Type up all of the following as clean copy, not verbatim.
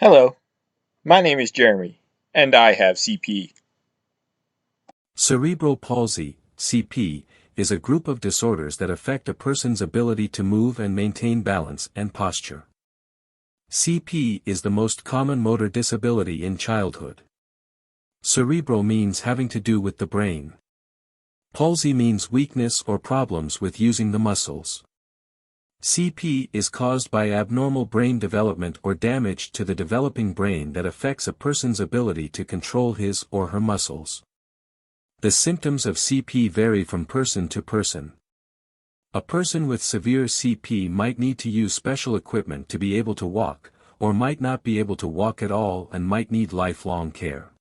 Hello, my name is Jeremy, and I have CP. Cerebral palsy, CP, is a group of disorders that affect a person's ability to move and maintain balance and posture. CP is the most common motor disability in childhood. Cerebral means having to do with the brain. Palsy means weakness or problems with using the muscles. CP is caused by abnormal brain development or damage to the developing brain that affects a person's ability to control his or her muscles. The symptoms of CP vary from person to person. A person with severe CP might need to use special equipment to be able to walk, or might not be able to walk at all and might need lifelong care.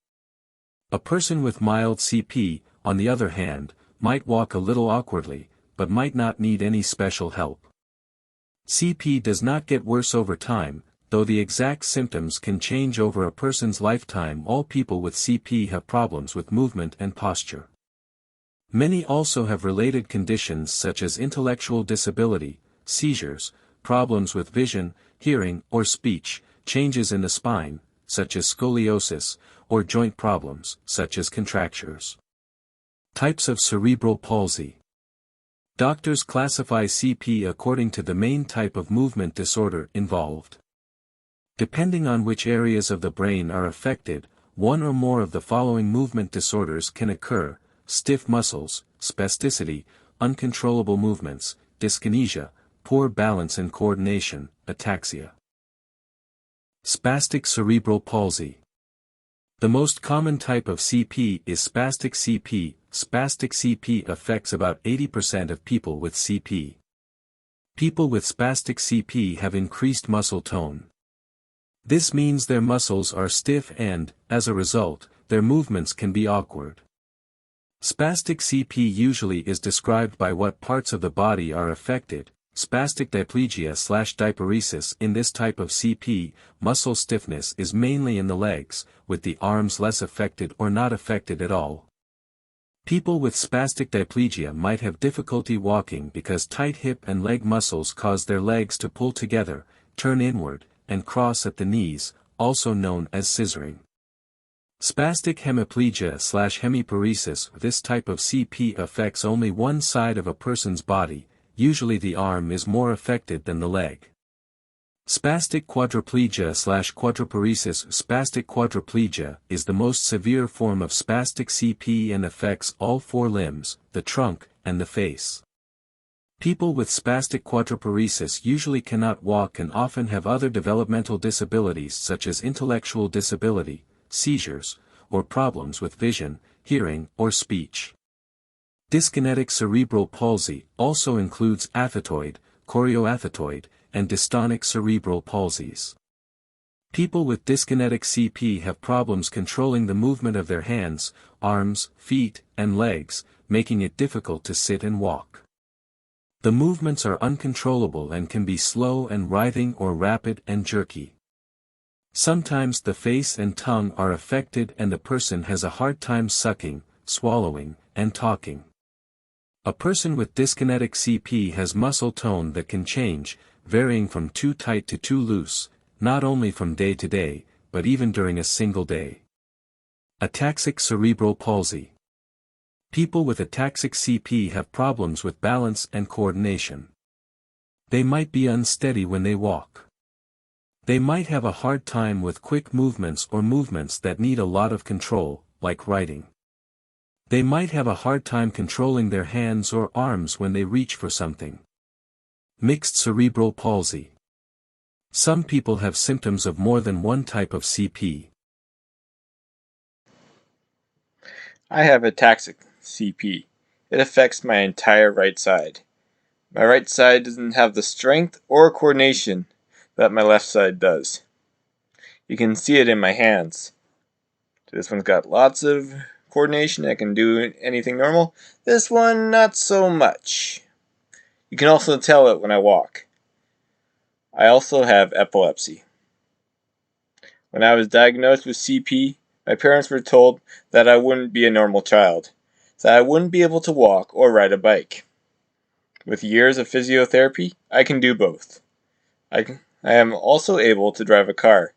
A person with mild CP, on the other hand, might walk a little awkwardly, but might not need any special help. CP does not get worse over time, though the exact symptoms can change over a person's lifetime. All people with CP have problems with movement and posture. Many also have related conditions such as intellectual disability, seizures, problems with vision, hearing, or speech, changes in the spine, such as scoliosis, or joint problems, such as contractures. Types of cerebral palsy. Doctors classify CP according to the main type of movement disorder involved. Depending on which areas of the brain are affected, one or more of the following movement disorders can occur: stiff muscles, spasticity, uncontrollable movements, dyskinesia, poor balance and coordination, ataxia. Spastic cerebral palsy. The most common type of CP is spastic CP. Spastic CP affects about 80% of people with CP. People with spastic CP have increased muscle tone. This means their muscles are stiff and, as a result, their movements can be awkward. Spastic CP usually is described by what parts of the body are affected. Spastic diplegia/diparesis. In this type of CP, muscle stiffness is mainly in the legs, with the arms less affected or not affected at all. People with spastic diplegia might have difficulty walking because tight hip and leg muscles cause their legs to pull together, turn inward, and cross at the knees, also known as scissoring. Spastic hemiplegia/hemiparesis. This type of CP affects only one side of a person's body, usually the arm is more affected than the leg. Spastic quadriplegia/quadriparesis. Spastic quadriplegia is the most severe form of spastic CP and affects all four limbs, the trunk, and the face. People with spastic quadriparesis usually cannot walk and often have other developmental disabilities such as intellectual disability, seizures, or problems with vision, hearing, or speech. Dyskinetic cerebral palsy also includes athetoid, chorioathetoid, and dystonic cerebral palsies. People with dyskinetic CP have problems controlling the movement of their hands, arms, feet, and legs, making it difficult to sit and walk. The movements are uncontrollable and can be slow and writhing or rapid and jerky. Sometimes the face and tongue are affected and the person has a hard time sucking, swallowing, and talking. A person with dyskinetic CP has muscle tone that can change, varying from too tight to too loose, not only from day to day, but even during a single day. Ataxic cerebral palsy. People with ataxic CP have problems with balance and coordination. They might be unsteady when they walk. They might have a hard time with quick movements or movements that need a lot of control, like writing. They might have a hard time controlling their hands or arms when they reach for something. Mixed cerebral palsy. Some people have symptoms of more than one type of CP. I have ataxic CP. It affects my entire right side. My right side doesn't have the strength or coordination that my left side does. You can see it in my hands. This one's got lots of coordination. I can do anything normal. This one, not so much. You can also tell it when I walk. I also have epilepsy. When I was diagnosed with CP, my parents were told that I wouldn't be a normal child, that I wouldn't be able to walk or ride a bike. With years of physiotherapy, I can do both. I am also able to drive a car.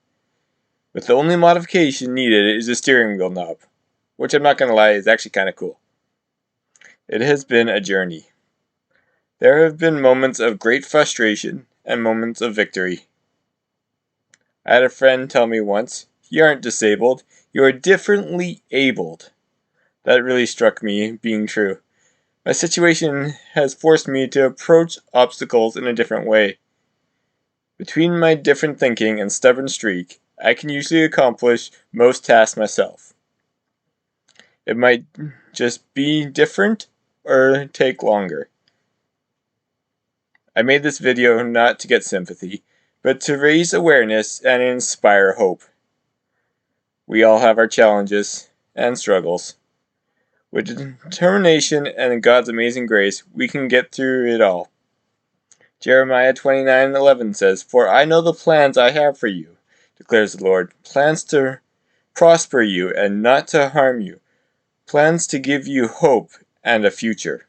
with the only modification needed is the steering wheel knob, which I'm not going to lie is actually kind of cool. It has been a journey. There have been moments of great frustration and moments of victory. I had a friend tell me once, "You aren't disabled, you are differently abled." That really struck me being true. My situation has forced me to approach obstacles in a different way. Between my different thinking and stubborn streak, I can usually accomplish most tasks myself. It might just be different or take longer. I made this video not to get sympathy, but to raise awareness and inspire hope. We all have our challenges and struggles. With determination and God's amazing grace, we can get through it all. Jeremiah 29:11 says, "For I know the plans I have for you, declares the Lord, plans to prosper you and not to harm you, plans to give you hope and a future."